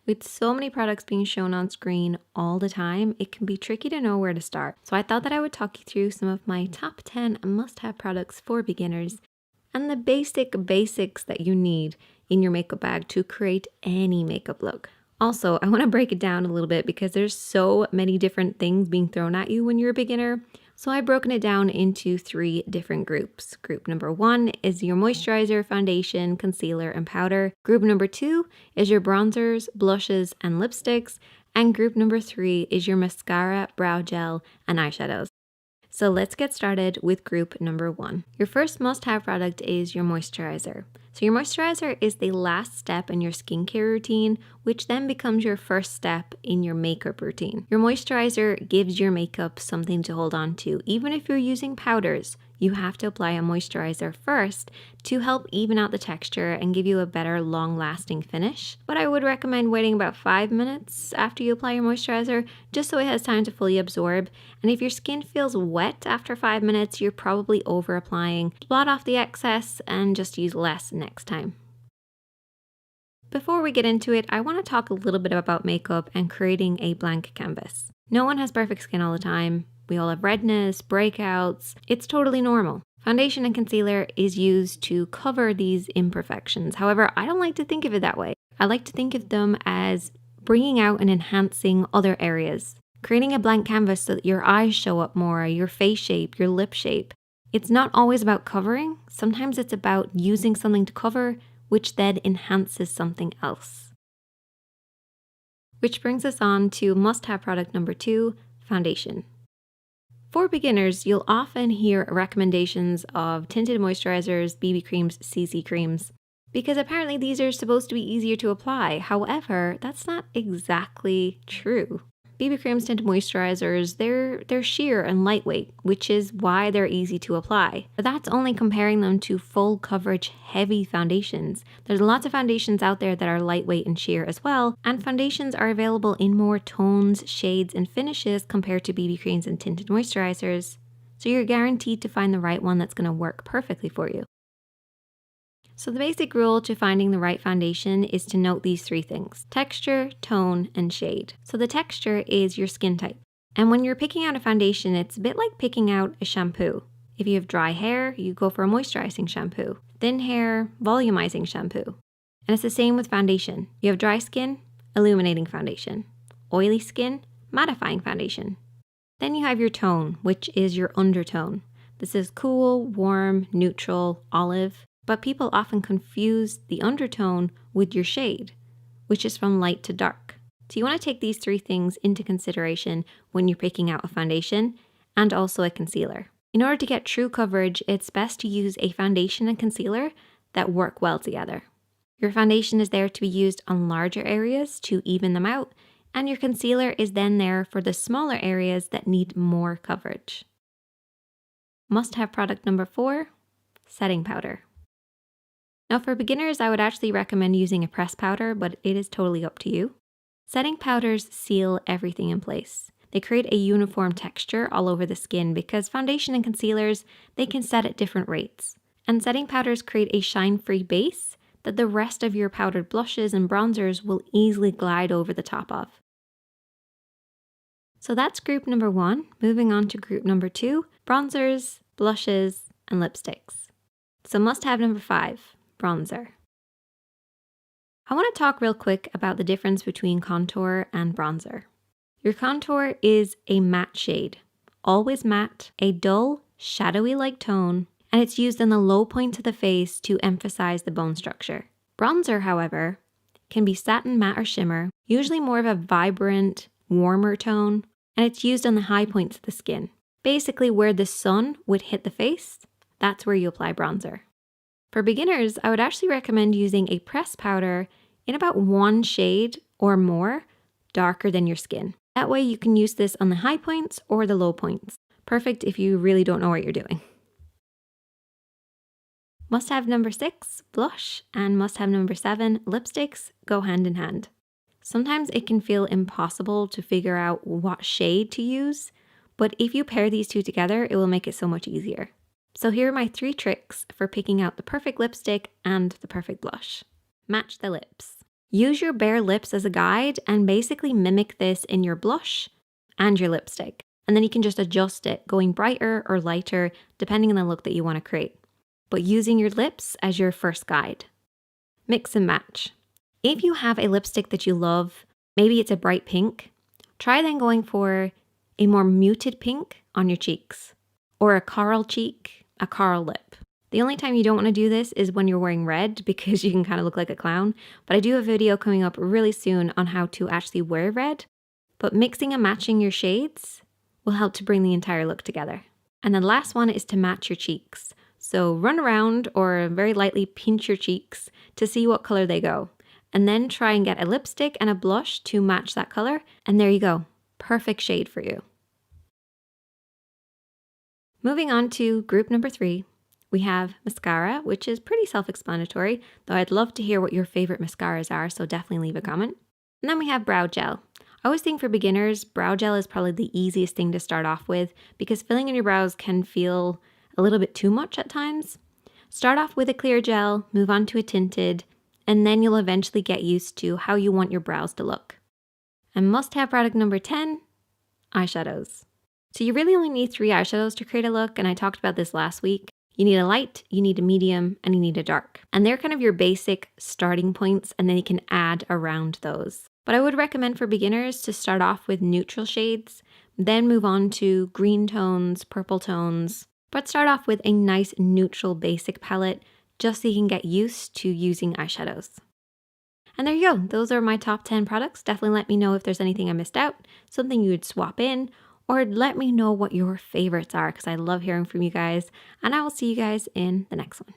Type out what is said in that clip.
With so many products being shown on screen all the time, it can be tricky to know where to start. So I thought that I would talk you through some of my top 10 must-have products for beginners and the basics that you need in your makeup bag to create any makeup look. Also, I want to break it down a little bit because there's so many different things being thrown at you when you're a beginner. So I've broken it down into 3 different groups. Group number 1 is your moisturizer, foundation, concealer, and powder. Group number 2 is your bronzers, blushes, and lipsticks. And group number 3 is your mascara, brow gel, and eyeshadows. So let's get started with group number 1. Your first must-have product is your moisturizer. So your moisturizer is the last step in your skincare routine, which then becomes your first step in your makeup routine. Your moisturizer gives your makeup something to hold on to. Even if you're using powders, you have to apply a moisturizer first to help even out the texture and give you a better long-lasting finish. But I would recommend waiting about 5 minutes after you apply your moisturizer just so it has time to fully absorb. And if your skin feels wet after 5 minutes, you're probably over-applying. Blot off the excess and just use less next time. Before we get into it, I want to talk a little bit about makeup and creating a blank canvas. No one has perfect skin all the time. We all have redness, breakouts. It's totally normal. Foundation and concealer is used to cover these imperfections. However, I don't like to think of it that way. I like to think of them as bringing out and enhancing other areas. Creating a blank canvas so that your eyes show up more, your face shape, your lip shape. It's not always about covering. Sometimes it's about using something to cover, which then enhances something else. Which brings us on to must-have product number 2, foundation. For beginners, you'll often hear recommendations of tinted moisturizers, BB creams, CC creams, because apparently these are supposed to be easier to apply. However, that's not exactly true. BB creams, tinted moisturizers, they're sheer and lightweight, which is why they're easy to apply. But that's only comparing them to full coverage heavy foundations. There's lots of foundations out there that are lightweight and sheer as well, and foundations are available in more tones, shades, and finishes compared to BB creams and tinted moisturizers. So you're guaranteed to find the right one that's going to work perfectly for you. So the basic rule to finding the right foundation is to note these 3 things: texture, tone, and shade. So the texture is your skin type. And when you're picking out a foundation, it's a bit like picking out a shampoo. If you have dry hair, you go for a moisturizing shampoo. Thin hair, volumizing shampoo. And it's the same with foundation. You have dry skin, illuminating foundation. Oily skin, mattifying foundation. Then you have your tone, which is your undertone. This is cool, warm, neutral, olive. But people often confuse the undertone with your shade, which is from light to dark. So you want to take these 3 things into consideration when you're picking out a foundation and also a concealer. In order to get true coverage, it's best to use a foundation and concealer that work well together. Your foundation is there to be used on larger areas to even them out, and your concealer is then there for the smaller areas that need more coverage. Must-have product number 4, setting powder. Now for beginners, I would actually recommend using a pressed powder, but it is totally up to you. Setting powders seal everything in place. They create a uniform texture all over the skin because foundation and concealers, they can set at different rates. And setting powders create a shine-free base that the rest of your powdered blushes and bronzers will easily glide over the top of. So that's group number 1. Moving on to group number 2, bronzers, blushes, and lipsticks. So must-have number 5. Bronzer. I want to talk real quick about the difference between contour and bronzer. Your contour is a matte shade, always matte, a dull, shadowy-like tone, and it's used in the low points of the face to emphasize the bone structure. Bronzer, however, can be satin matte or shimmer, usually more of a vibrant, warmer tone, and it's used on the high points of the skin. Basically, where the sun would hit the face, that's where you apply bronzer. For beginners, I would actually recommend using a pressed powder in about 1 shade or more darker than your skin. That way you can use this on the high points or the low points. Perfect if you really don't know what you're doing. Must-have number 6, blush, and must-have number 7, lipsticks, go hand in hand. Sometimes it can feel impossible to figure out what shade to use, but if you pair these 2 together, it will make it so much easier. So here are my 3 tricks for picking out the perfect lipstick and the perfect blush. Match the lips. Use your bare lips as a guide and basically mimic this in your blush and your lipstick. And then you can just adjust it, going brighter or lighter, depending on the look that you want to create. But using your lips as your first guide. Mix and match. If you have a lipstick that you love, maybe it's a bright pink, try then going for a more muted pink on your cheeks, or a coral cheek, a coral lip. The only time you don't want to do this is when you're wearing red because you can kind of look like a clown, but I do have a video coming up really soon on how to actually wear red. But mixing and matching your shades will help to bring the entire look together. And the last one is to match your cheeks. So run around or very lightly pinch your cheeks to see what color they go. And then try and get a lipstick and a blush to match that color. And there you go. Perfect shade for you. Moving on to group number 3, we have mascara, which is pretty self-explanatory, though I'd love to hear what your favorite mascaras are, so definitely leave a comment. And then we have brow gel. I always think for beginners, brow gel is probably the easiest thing to start off with because filling in your brows can feel a little bit too much at times. Start off with a clear gel, move on to a tinted, and then you'll eventually get used to how you want your brows to look. And must-have product number 10, eyeshadows. So you really only need 3 eyeshadows to create a look, and I talked about this last week. You need a light, you need a medium, and you need a dark. And they're kind of your basic starting points, and then you can add around those. But I would recommend for beginners to start off with neutral shades, then move on to green tones, purple tones, but start off with a nice neutral basic palette just so you can get used to using eyeshadows. And there you go. Those are my top 10 products. Definitely let me know if there's anything I missed out, something you would swap in, or let me know what your favorites are because I love hearing from you guys. And I will see you guys in the next one.